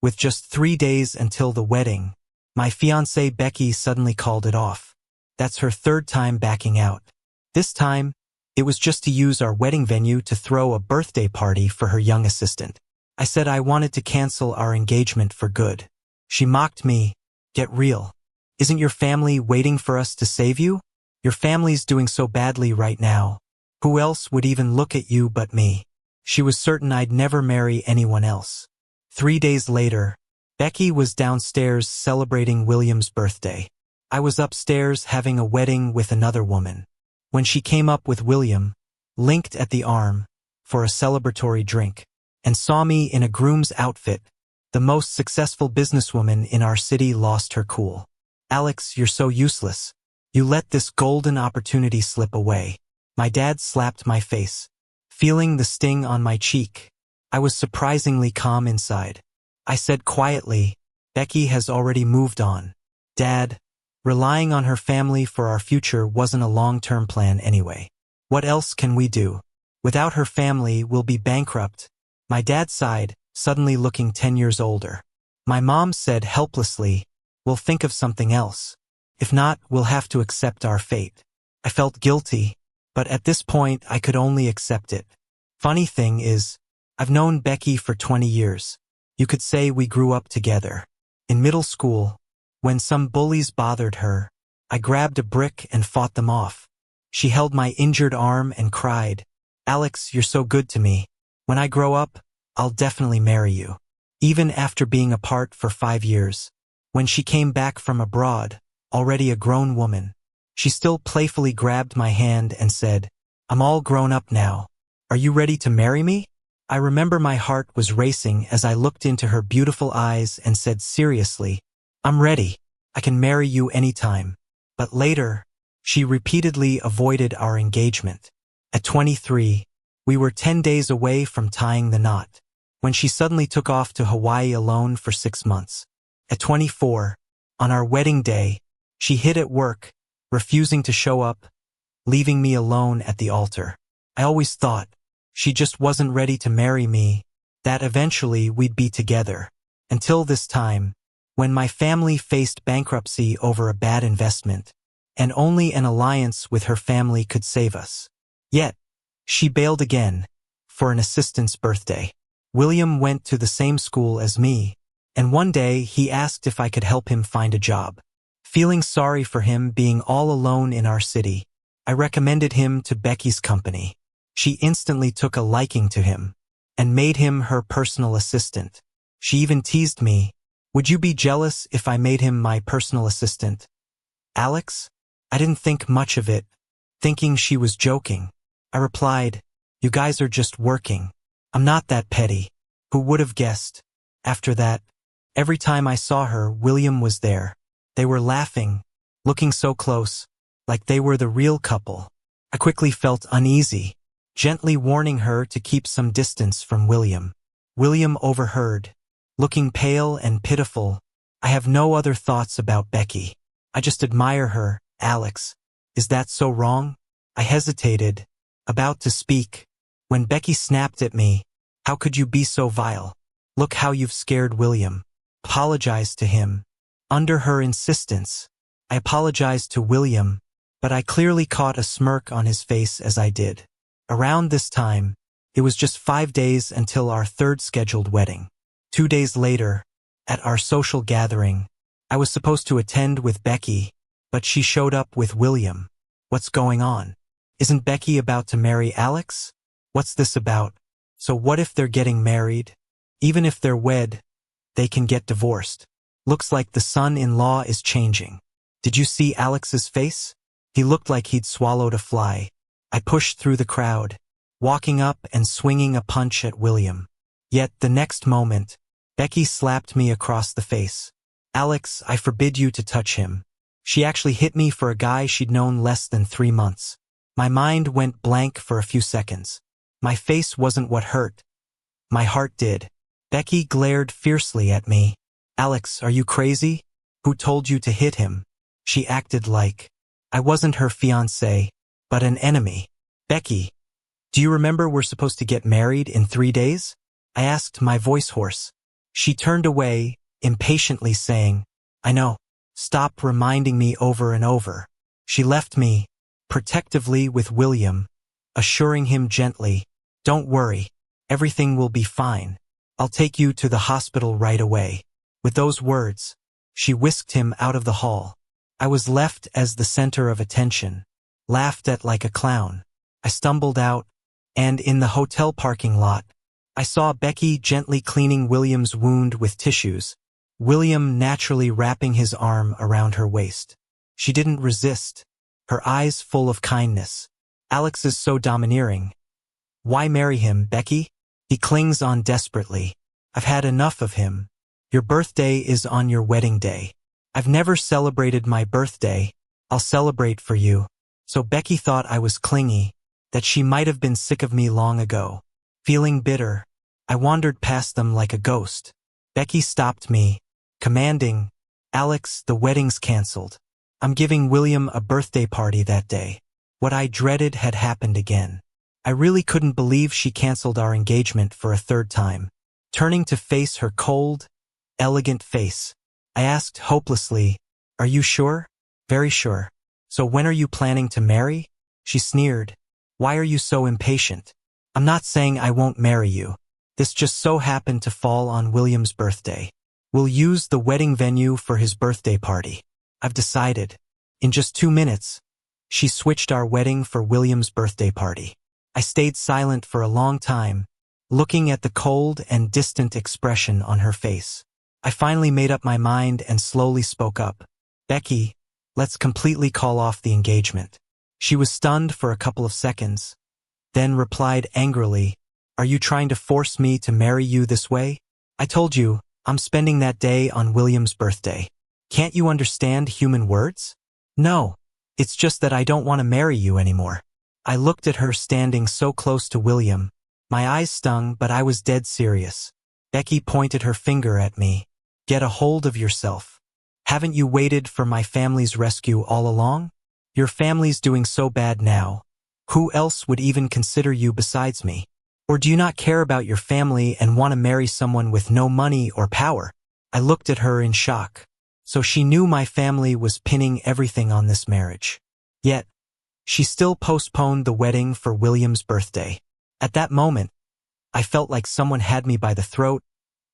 With just 3 days until the wedding, my fiancée Becky suddenly called it off. That's her third time backing out. This time, it was just to use our wedding venue to throw a birthday party for her young assistant. I said I wanted to cancel our engagement for good. She mocked me. Get real. Isn't your family waiting for us to save you? Your family's doing so badly right now. Who else would even look at you but me? She was certain I'd never marry anyone else. 3 days later, Becky was downstairs celebrating William's birthday. I was upstairs having a wedding with another woman. When she came up with William, linked at the arm, for a celebratory drink, and saw me in a groom's outfit, the most successful businesswoman in our city lost her cool. Alex, you're so useless. You let this golden opportunity slip away. My dad slapped my face. Feeling the sting on my cheek, I was surprisingly calm inside. I said quietly, Becky has already moved on. Dad, relying on her family for our future wasn't a long-term plan anyway. What else can we do? Without her family, we'll be bankrupt. My dad sighed, suddenly looking 10 years older. My mom said helplessly, we'll think of something else. If not, we'll have to accept our fate. I felt guilty, but at this point I could only accept it. Funny thing is, I've known Becky for 20 years. You could say we grew up together. In middle school, when some bullies bothered her, I grabbed a brick and fought them off. She held my injured arm and cried, Alex, you're so good to me. When I grow up, I'll definitely marry you. Even after being apart for 5 years. When she came back from abroad, already a grown woman, she still playfully grabbed my hand and said, I'm all grown up now. Are you ready to marry me? I remember my heart was racing as I looked into her beautiful eyes and said seriously, I'm ready. I can marry you anytime. But later, she repeatedly avoided our engagement. At 23, we were 10 days away from tying the knot, when she suddenly took off to Hawaii alone for 6 months. At 24, on our wedding day, she hid at work, refusing to show up, leaving me alone at the altar. I always thought, she just wasn't ready to marry me, that eventually we'd be together. Until this time, when my family faced bankruptcy over a bad investment, and only an alliance with her family could save us. Yet, she bailed again, for an assistant's birthday. William went to the same school as me, and one day he asked if I could help him find a job. Feeling sorry for him being all alone in our city, I recommended him to Becky's company. She instantly took a liking to him, and made him her personal assistant. She even teased me, would you be jealous if I made him my personal assistant? Alex? I didn't think much of it, thinking she was joking. I replied, you guys are just working. I'm not that petty. Who would have guessed? After that, every time I saw her, William was there. They were laughing, looking so close, like they were the real couple. I quickly felt uneasy, gently warning her to keep some distance from William. William overheard, looking pale and pitiful. I have no other thoughts about Becky. I just admire her, Alex. Is that so wrong? I hesitated, about to speak, when Becky snapped at me. How could you be so vile? Look how you've scared William. Apologize to him. Under her insistence, I apologized to William, but I clearly caught a smirk on his face as I did. Around this time, it was just 5 days until our third scheduled wedding. 2 days later, at our social gathering, I was supposed to attend with Becky, but she showed up with William. What's going on? Isn't Becky about to marry Alex? What's this about? So what if they're getting married? Even if they're wed, they can get divorced. Looks like the son-in-law is changing. Did you see Alex's face? He looked like he'd swallowed a fly. I pushed through the crowd, walking up and swinging a punch at William. Yet the next moment, Becky slapped me across the face. Alex, I forbid you to touch him. She actually hit me for a guy she'd known less than 3 months. My mind went blank for a few seconds. My face wasn't what hurt. My heart did. Becky glared fiercely at me. Alex, are you crazy? Who told you to hit him? She acted like I wasn't her fiancé, but an enemy. Becky, do you remember we're supposed to get married in 3 days? I asked, my voice hoarse. She turned away, impatiently saying, "I know. Stop reminding me over and over." She left me, protectively with William, assuring him gently, "Don't worry. Everything will be fine. I'll take you to the hospital right away." With those words, she whisked him out of the hall. I was left as the center of attention, laughed at like a clown. I stumbled out, and in the hotel parking lot, I saw Becky gently cleaning William's wound with tissues, William naturally wrapping his arm around her waist. She didn't resist, her eyes full of kindness. "Alex is so domineering. Why marry him, Becky? He clings on desperately. I've had enough of him. Your birthday is on your wedding day. I've never celebrated my birthday. I'll celebrate for you." So Becky thought I was clingy, that she might have been sick of me long ago. Feeling bitter, I wandered past them like a ghost. Becky stopped me, commanding, "Alex, the wedding's canceled. I'm giving William a birthday party that day." What I dreaded had happened again. I really couldn't believe she canceled our engagement for a third time. Turning to face her cold, elegant face, I asked hopelessly, "Are you sure?" "Very sure." "So when are you planning to marry?" She sneered. "Why are you so impatient? I'm not saying I won't marry you. This just so happened to fall on William's birthday. We'll use the wedding venue for his birthday party. I've decided." In just 2 minutes, she switched our wedding for William's birthday party. I stayed silent for a long time, looking at the cold and distant expression on her face. I finally made up my mind and slowly spoke up. "Becky, let's completely call off the engagement." She was stunned for a couple of seconds, then replied angrily, "Are you trying to force me to marry you this way? I told you, I'm spending that day on William's birthday. Can't you understand human words?" "No, it's just that I don't want to marry you anymore." I looked at her standing so close to William. My eyes stung, but I was dead serious. Becky pointed her finger at me. "Get a hold of yourself. Haven't you waited for my family's rescue all along? Your family's doing so bad now. Who else would even consider you besides me? Or do you not care about your family and want to marry someone with no money or power?" I looked at her in shock. So she knew my family was pinning everything on this marriage. Yet, she still postponed the wedding for William's birthday. At that moment, I felt like someone had me by the throat,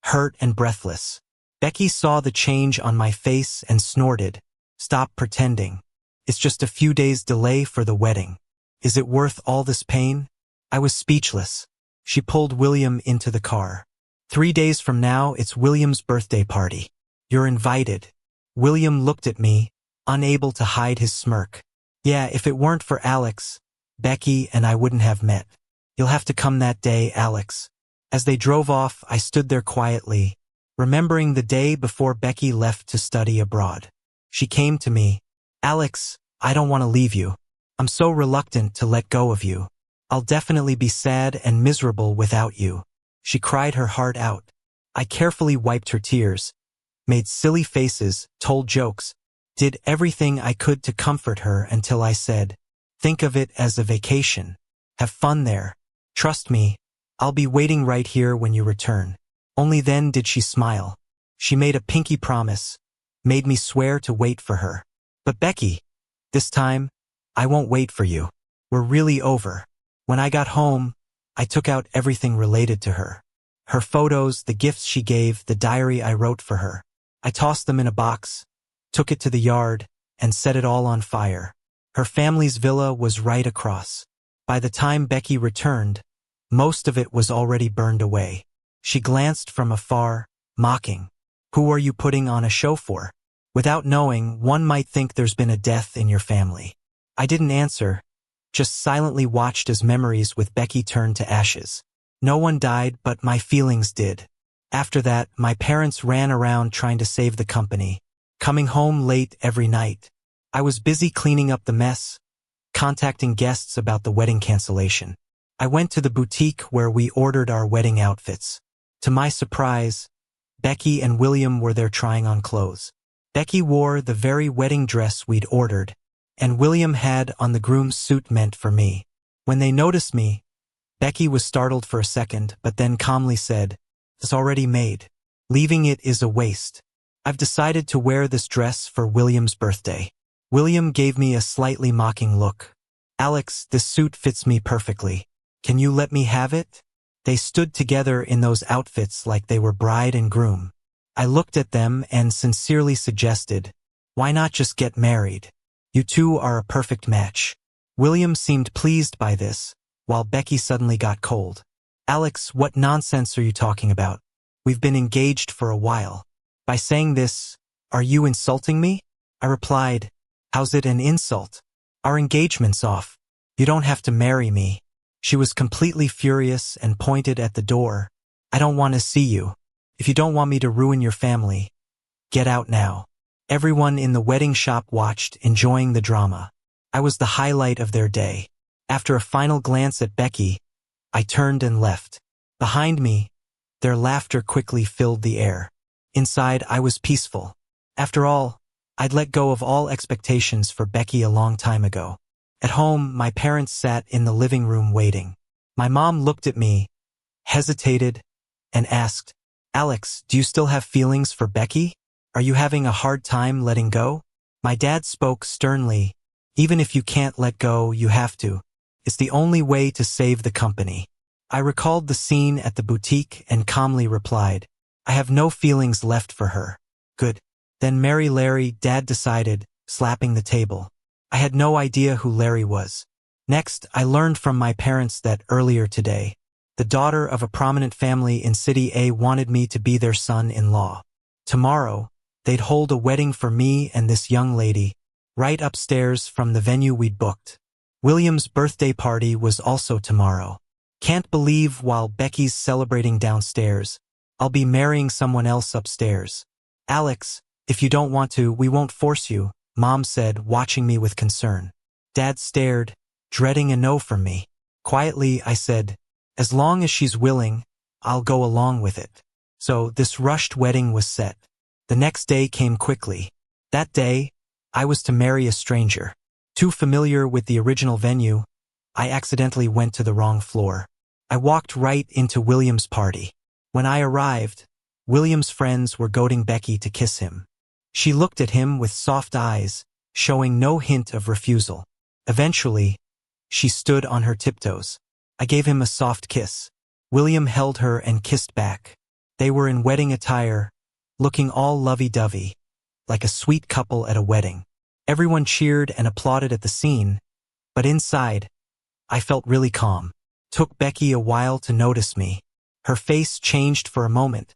hurt and breathless. Becky saw the change on my face and snorted, "Stop pretending. It's just a few days delay for the wedding. Is it worth all this pain?" I was speechless. She pulled William into the car. 3 days from now, it's William's birthday party. You're invited." William looked at me, unable to hide his smirk. "Yeah, if it weren't for Alex, Becky and I wouldn't have met. You'll have to come that day, Alex." As they drove off, I stood there quietly, remembering the day before Becky left to study abroad. She came to me. "Alex, I don't want to leave you. I'm so reluctant to let go of you. I'll definitely be sad and miserable without you." She cried her heart out. I carefully wiped her tears, made silly faces, told jokes, did everything I could to comfort her until I said, "Think of it as a vacation. Have fun there. Trust me, I'll be waiting right here when you return." Only then did she smile. She made a pinky promise, made me swear to wait for her. "But Becky, this time, I won't wait for you. We're really over." When I got home, I took out everything related to her. Her photos, the gifts she gave, the diary I wrote for her. I tossed them in a box, took it to the yard, and set it all on fire. Her family's villa was right across. By the time Becky returned, most of it was already burned away. She glanced from afar, mocking. "Who are you putting on a show for?" Without knowing, one might think there's been a death in your family. I didn't answer, just silently watched as memories with Becky turned to ashes. No one died, but my feelings did. After that, my parents ran around trying to save the company, coming home late every night. I was busy cleaning up the mess, contacting guests about the wedding cancellation. I went to the boutique where we ordered our wedding outfits. To my surprise, Becky and William were there trying on clothes. Becky wore the very wedding dress we'd ordered, and William had on the groom's suit meant for me. When they noticed me, Becky was startled for a second, but then calmly said, "It's already made." Leaving it is a waste. I've decided to wear this dress for William's birthday. William gave me a slightly mocking look. Alex, this suit fits me perfectly. Can you let me have it? They stood together in those outfits like they were bride and groom. I looked at them and sincerely suggested, why not just get married? You two are a perfect match. William seemed pleased by this, while Becky suddenly got cold. Alex, what nonsense are you talking about? We've been engaged for a while. By saying this, are you insulting me? I replied, how's it an insult? Our engagement's off. You don't have to marry me. She was completely furious and pointed at the door. I don't want to see you. If you don't want me to ruin your family, get out now. Everyone in the wedding shop watched, enjoying the drama. I was the highlight of their day. After a final glance at Becky, I turned and left. Behind me, their laughter quickly filled the air. Inside, I was peaceful. After all, I'd let go of all expectations for Becky a long time ago. At home, my parents sat in the living room waiting. My mom looked at me, hesitated, and asked, Alex, do you still have feelings for Becky? Are you having a hard time letting go? My dad spoke sternly, even if you can't let go, you have to. It's the only way to save the company. I recalled the scene at the boutique and calmly replied, I have no feelings left for her. Good. Then marry Larry, Dad decided, slapping the table. I had no idea who Larry was. Next, I learned from my parents that earlier today, the daughter of a prominent family in City A wanted me to be their son-in-law. Tomorrow, they'd hold a wedding for me and this young lady, right upstairs from the venue we'd booked. William's birthday party was also tomorrow. Can't believe while Becky's celebrating downstairs, I'll be marrying someone else upstairs. Alex, if you don't want to, we won't force you, Mom said, watching me with concern. Dad stared, dreading a no from me. Quietly, I said, as long as she's willing, I'll go along with it. So this rushed wedding was set. The next day came quickly. That day, I was to marry a stranger. Too familiar with the original venue, I accidentally went to the wrong floor. I walked right into William's party. When I arrived, William's friends were goading Becky to kiss him. She looked at him with soft eyes, showing no hint of refusal. Eventually, she stood on her tiptoes. I gave him a soft kiss. William held her and kissed back. They were in wedding attire, looking all lovey-dovey, like a sweet couple at a wedding. Everyone cheered and applauded at the scene, but inside, I felt really calm. Took Becky a while to notice me. Her face changed for a moment,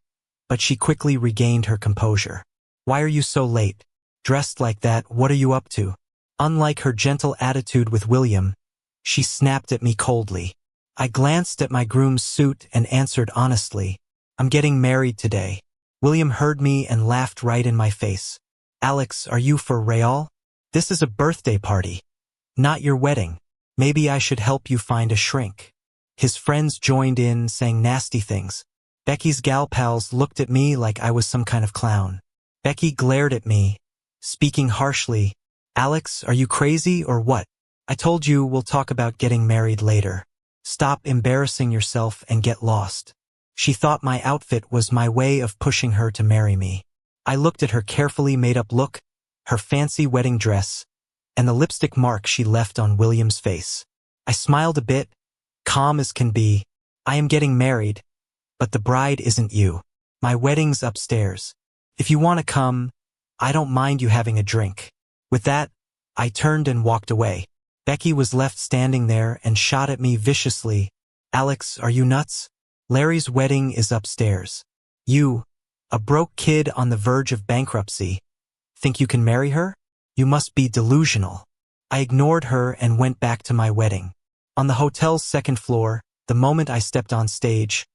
but she quickly regained her composure. Why are you so late? Dressed like that, what are you up to? Unlike her gentle attitude with William, she snapped at me coldly. I glanced at my groom's suit and answered honestly, I'm getting married today. William heard me and laughed right in my face. Alex, are you for real? This is a birthday party, not your wedding. Maybe I should help you find a shrink. His friends joined in, saying nasty things. Becky's gal pals looked at me like I was some kind of clown. Becky glared at me, speaking harshly. Alex, are you crazy or what? I told you we'll talk about getting married later. Stop embarrassing yourself and get lost. She thought my outfit was my way of pushing her to marry me. I looked at her carefully made-up look, her fancy wedding dress, and the lipstick mark she left on William's face. I smiled a bit, calm as can be. I am getting married, but the bride isn't you. My wedding's upstairs. If you want to come, I don't mind you having a drink. With that, I turned and walked away. Becky was left standing there and shot at me viciously. Alex, are you nuts? Larry's wedding is upstairs. You, a broke kid on the verge of bankruptcy, think you can marry her? You must be delusional. I ignored her and went back to my wedding. On the hotel's second floor, the moment I stepped on stage,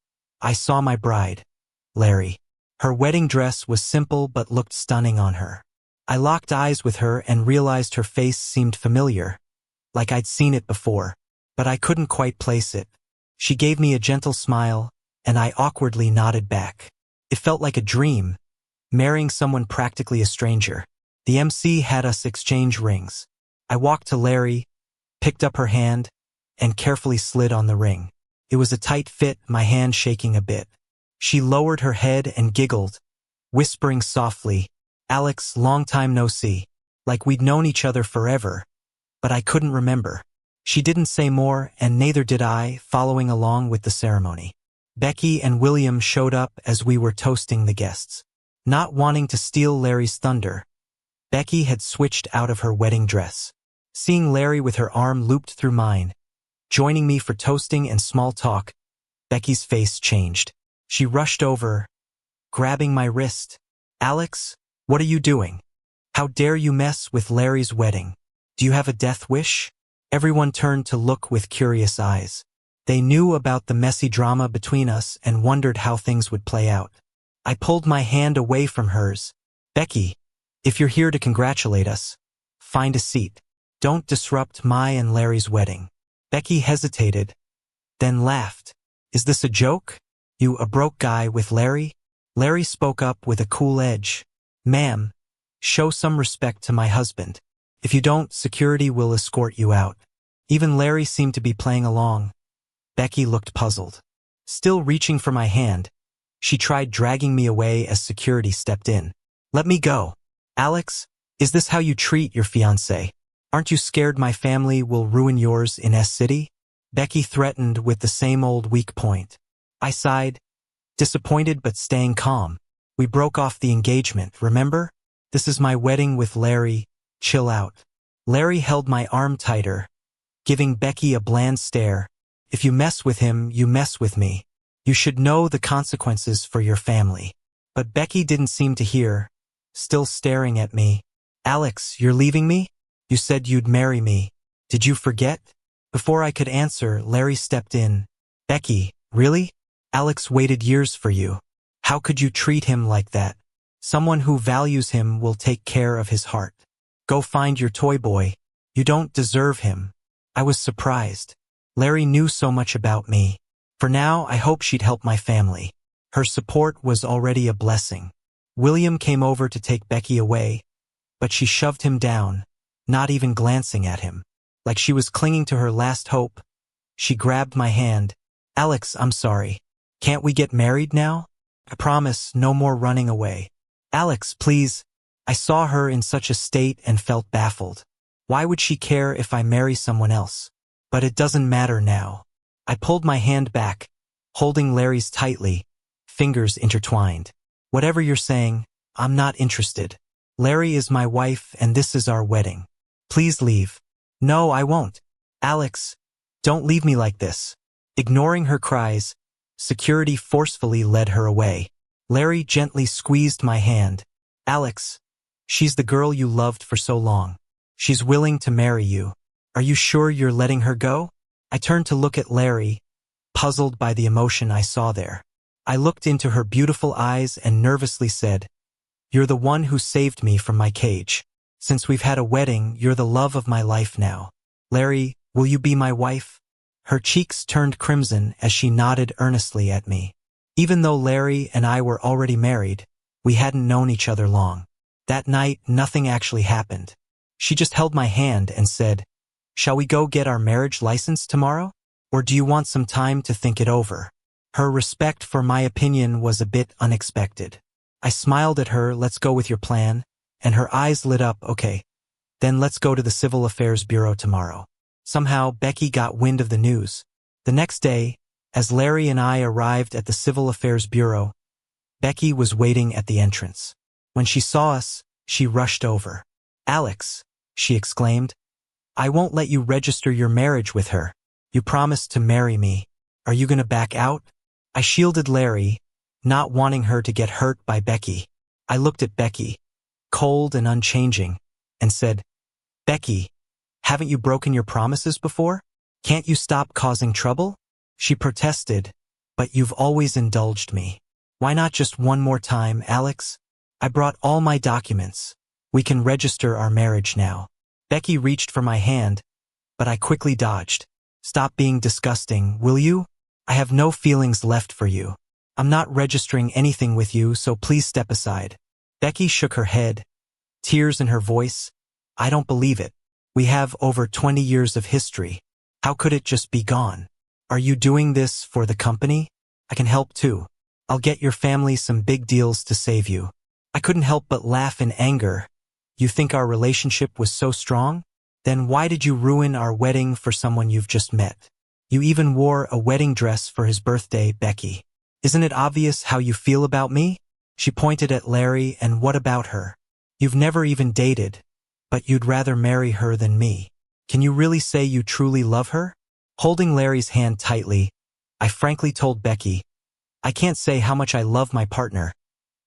I saw my bride, Larry. Her wedding dress was simple but looked stunning on her. I locked eyes with her and realized her face seemed familiar, like I'd seen it before, but I couldn't quite place it. She gave me a gentle smile, and I awkwardly nodded back. It felt like a dream, marrying someone practically a stranger. The MC had us exchange rings. I walked to Larry, picked up her hand, and carefully slid on the ring. It was a tight fit, my hand shaking a bit. She lowered her head and giggled, whispering softly, "Alex, long time no see." Like we'd known each other forever, but I couldn't remember. She didn't say more, and neither did I, following along with the ceremony. Becky and William showed up as we were toasting the guests. Not wanting to steal Larry's thunder, Becky had switched out of her wedding dress. Seeing Larry with her arm looped through mine, joining me for toasting and small talk, Becky's face changed. She rushed over, grabbing my wrist. "Alex, what are you doing? How dare you mess with Larry's wedding? Do you have a death wish?" Everyone turned to look with curious eyes. They knew about the messy drama between us and wondered how things would play out. I pulled my hand away from hers. "Becky, if you're here to congratulate us, find a seat. Don't disrupt my and Larry's wedding." Becky hesitated, then laughed. "Is this a joke? You a broke guy with Larry?" Larry spoke up with a cool edge. "Ma'am, show some respect to my husband. If you don't, security will escort you out." Even Larry seemed to be playing along. Becky looked puzzled. Still reaching for my hand, she tried dragging me away as security stepped in. "Let me go. Alex, is this how you treat your fiancé? Aren't you scared my family will ruin yours in S-City?" Becky threatened with the same old weak point. I sighed, disappointed but staying calm. "We broke off the engagement, remember? This is my wedding with Larry. Chill out." Larry held my arm tighter, giving Becky a bland stare. "If you mess with him, you mess with me. You should know the consequences for your family." But Becky didn't seem to hear, still staring at me. "Alex, you're leaving me? You said you'd marry me. Did you forget?" Before I could answer, Larry stepped in. "Becky, really? Alex waited years for you. How could you treat him like that? Someone who values him will take care of his heart. Go find your toy boy. You don't deserve him." I was surprised. Larry knew so much about me. For now, I hoped she'd help my family. Her support was already a blessing. William came over to take Becky away, but she shoved him down, not even glancing at him. Like she was clinging to her last hope, she grabbed my hand. "Alex, I'm sorry. Can't we get married now? I promise no more running away." "Alex, please." I saw her in such a state and felt baffled. Why would she care if I marry someone else? But it doesn't matter now. I pulled my hand back, holding Larry's tightly, fingers intertwined. "Whatever you're saying, I'm not interested. Larry is my wife and this is our wedding. Please leave." "No, I won't." "Alex, don't leave me like this." Ignoring her cries, security forcefully led her away. Larry gently squeezed my hand. "Alex, she's the girl you loved for so long. She's willing to marry you. Are you sure you're letting her go?" I turned to look at Larry, puzzled by the emotion I saw there. I looked into her beautiful eyes and nervously said, "You're the one who saved me from my cage. Since we've had a wedding, you're the love of my life now. Larry, will you be my wife?" Her cheeks turned crimson as she nodded earnestly at me. Even though Larry and I were already married, we hadn't known each other long. That night, nothing actually happened. She just held my hand and said, "Shall we go get our marriage license tomorrow? Or do you want some time to think it over?" Her respect for my opinion was a bit unexpected. I smiled at her, "Let's go with your plan," and her eyes lit up. "Okay, then let's go to the Civil Affairs Bureau tomorrow." Somehow, Becky got wind of the news. The next day, as Larry and I arrived at the Civil Affairs Bureau, Becky was waiting at the entrance. When she saw us, she rushed over. "Alex," she exclaimed, "I won't let you register your marriage with her. You promised to marry me. Are you going to back out?" I shielded Larry, not wanting her to get hurt by Becky. I looked at Becky, cold and unchanging, and said, "Becky, haven't you broken your promises before? Can't you stop causing trouble?" She protested, "But you've always indulged me. Why not just one more time, Alex? I brought all my documents. We can register our marriage now." Becky reached for my hand, but I quickly dodged. "Stop being disgusting, will you? I have no feelings left for you. I'm not registering anything with you, so please step aside." Becky shook her head, tears in her voice. "I don't believe it. We have over 20 years of history. How could it just be gone? Are you doing this for the company? I can help too." I'll get your family some big deals to save you. I couldn't help but laugh in anger. You think our relationship was so strong? Then why did you ruin our wedding for someone you've just met? You even wore a wedding dress for his birthday, Becky. Isn't it obvious how you feel about me? She pointed at Larry. And what about her? You've never even dated, but you'd rather marry her than me. Can you really say you truly love her? Holding Larry's hand tightly, I frankly told Becky, I can't say how much I love my partner,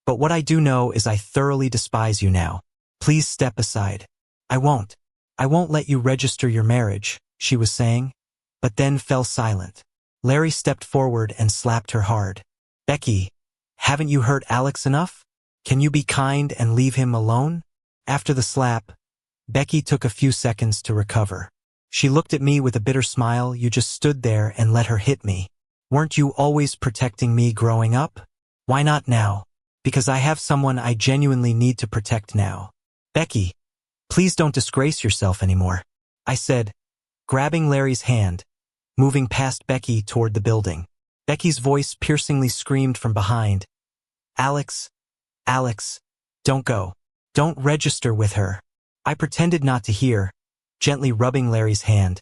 but what I do know is I thoroughly despise you now. Please step aside. I won't let you register your marriage, she was saying, but then fell silent. Larry stepped forward and slapped her hard. Becky, haven't you hurt Alex enough? Can you be kind and leave him alone? After the slap, Becky took a few seconds to recover. She looked at me with a bitter smile. You just stood there and let her hit me. Weren't you always protecting me growing up? Why not now? Because I have someone I genuinely need to protect now. Becky, please don't disgrace yourself anymore, I said, grabbing Larry's hand, moving past Becky toward the building. Becky's voice piercingly screamed from behind. Alex, don't go. Don't register with her. I pretended not to hear, gently rubbing Larry's hand.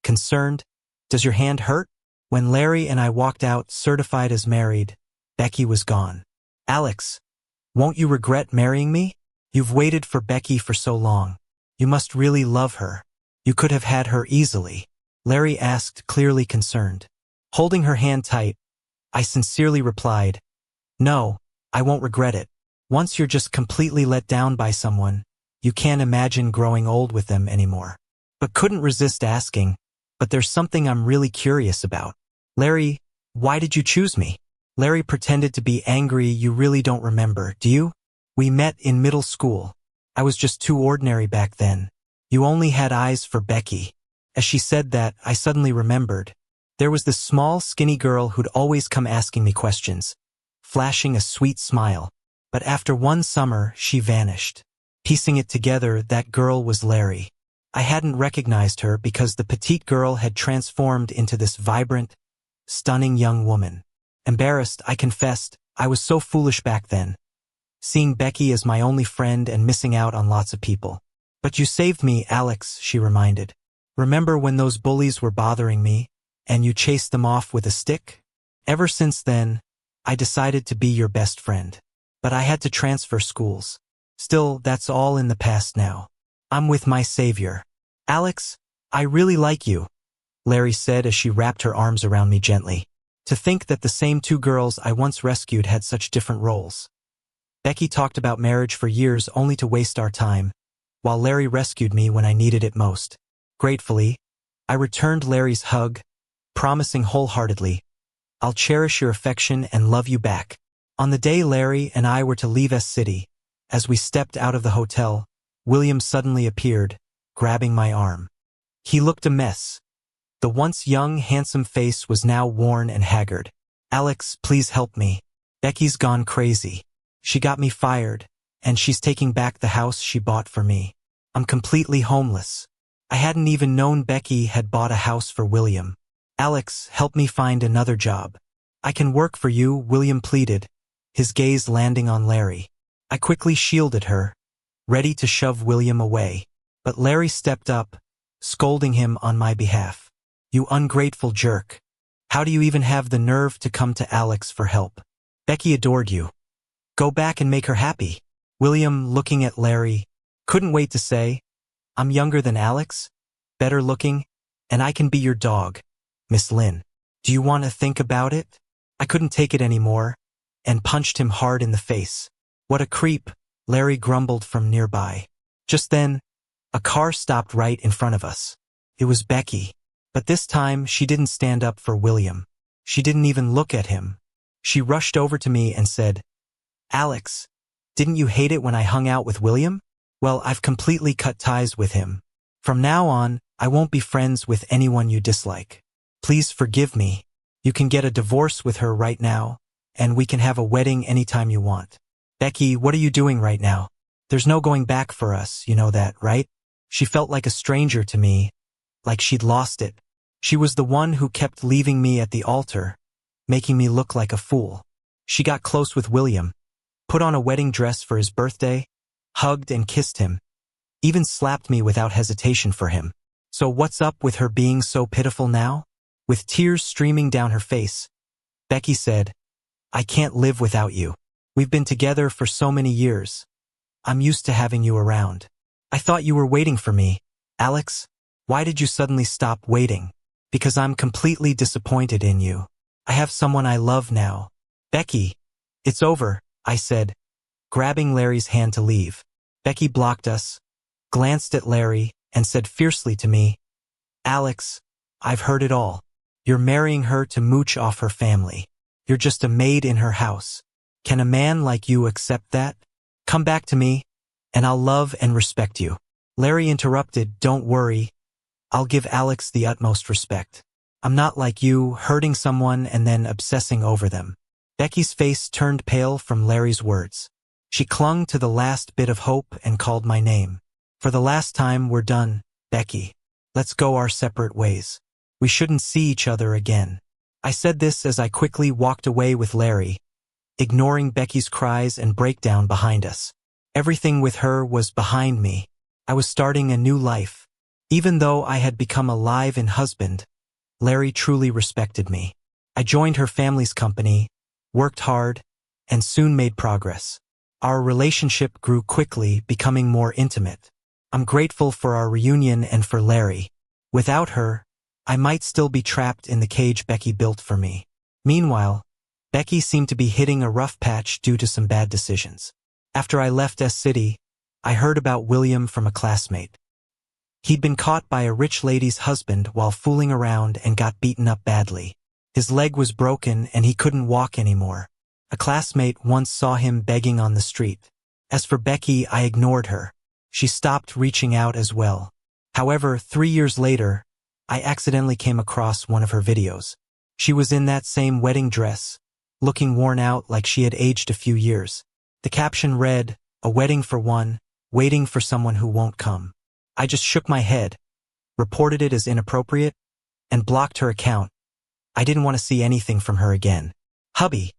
Concerned, does your hand hurt? When Larry and I walked out certified as married, Becky was gone. Alex, won't you regret marrying me? You've waited for Becky for so long. You must really love her. You could have had her easily, Larry asked, clearly concerned. Holding her hand tight, I sincerely replied, no, I won't regret it. Once you're just completely let down by someone, you can't imagine growing old with them anymore. But couldn't resist asking, but there's something I'm really curious about. Larry, why did you choose me? Larry pretended to be angry. You really don't remember, do you? We met in middle school. I was just too ordinary back then. You only had eyes for Becky. As she said that, I suddenly remembered. There was this small, skinny girl who'd always come asking me questions, flashing a sweet smile. But after one summer, she vanished. Piecing it together, that girl was Larry. I hadn't recognized her because the petite girl had transformed into this vibrant, stunning young woman. Embarrassed, I confessed, I was so foolish back then, seeing Becky as my only friend and missing out on lots of people. But you saved me, Alex, she reminded. Remember when those bullies were bothering me, and you chased them off with a stick? Ever since then, I decided to be your best friend. But I had to transfer schools. Still, that's all in the past now. I'm with my savior. Alex, I really like you, Larry said as she wrapped her arms around me gently. To think that the same two girls I once rescued had such different roles. Becky talked about marriage for years only to waste our time, while Larry rescued me when I needed it most. Gratefully, I returned Larry's hug, promising wholeheartedly, I'll cherish your affection and love you back. On the day Larry and I were to leave S-City, as we stepped out of the hotel, William suddenly appeared, grabbing my arm. He looked a mess. The once young, handsome face was now worn and haggard. Alex, please help me. Becky's gone crazy. She got me fired, and she's taking back the house she bought for me. I'm completely homeless. I hadn't even known Becky had bought a house for William. Alex, help me find another job. I can work for you, William pleaded, his gaze landing on Larry. I quickly shielded her, ready to shove William away. But Larry stepped up, scolding him on my behalf. You ungrateful jerk. How do you even have the nerve to come to Alex for help? Becky adored you. Go back and make her happy. William, looking at Larry, couldn't wait to say, I'm younger than Alex, better looking, and I can be your dog, Miss Lynn. Do you want to think about it? I couldn't take it anymore, and punched him hard in the face. What a creep, Larry grumbled from nearby. Just then, a car stopped right in front of us. It was Becky. But this time, she didn't stand up for William. She didn't even look at him. She rushed over to me and said, Alex, didn't you hate it when I hung out with William? Well, I've completely cut ties with him. From now on, I won't be friends with anyone you dislike. Please forgive me. You can get a divorce with her right now, and we can have a wedding anytime you want. Becky, what are you doing right now? There's no going back for us, you know that, right? She felt like a stranger to me, like she'd lost it. She was the one who kept leaving me at the altar, making me look like a fool. She got close with William, put on a wedding dress for his birthday, hugged and kissed him, even slapped me without hesitation for him. So what's up with her being so pitiful now? With tears streaming down her face, Becky said, I can't live without you. We've been together for so many years. I'm used to having you around. I thought you were waiting for me. Alex, why did you suddenly stop waiting? Because I'm completely disappointed in you. I have someone I love now. Becky, it's over, I said, grabbing Larry's hand to leave. Becky blocked us, glanced at Larry, and said fiercely to me, Alex, I've heard it all. You're marrying her to mooch off her family. You're just a maid in her house. Can a man like you accept that? Come back to me, and I'll love and respect you. Larry interrupted, don't worry. I'll give Alex the utmost respect. I'm not like you, hurting someone and then obsessing over them. Becky's face turned pale from Larry's words. She clung to the last bit of hope and called my name. For the last time, we're done, Becky. Let's go our separate ways. We shouldn't see each other again. I said this as I quickly walked away with Larry, ignoring Becky's cries and breakdown behind us. Everything with her was behind me. I was starting a new life. Even though I had become a live-in husband, Larry truly respected me. I joined her family's company, worked hard, and soon made progress. Our relationship grew quickly, becoming more intimate. I'm grateful for our reunion and for Larry. Without her, I might still be trapped in the cage Becky built for me. Meanwhile, Becky seemed to be hitting a rough patch due to some bad decisions. After I left S-City, I heard about William from a classmate. He'd been caught by a rich lady's husband while fooling around and got beaten up badly. His leg was broken and he couldn't walk anymore. A classmate once saw him begging on the street. As for Becky, I ignored her. She stopped reaching out as well. However, 3 years later, I accidentally came across one of her videos. She was in that same wedding dress, looking worn out like she had aged a few years. The caption read, "A wedding for one, waiting for someone who won't come." I just shook my head, reported it as inappropriate, and blocked her account. I didn't want to see anything from her again. Hubby,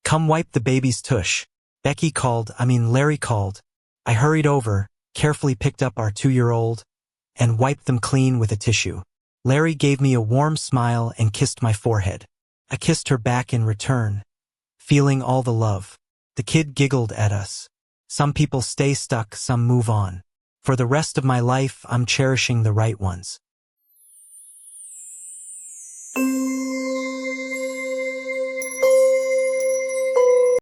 come wipe the baby's tush. Larry called. I hurried over, carefully picked up our 2-year-old, and wiped them clean with a tissue. Larry gave me a warm smile and kissed my forehead. I kissed her back in return, feeling all the love. The kid giggled at us. Some people stay stuck, some move on. For the rest of my life, I'm cherishing the right ones.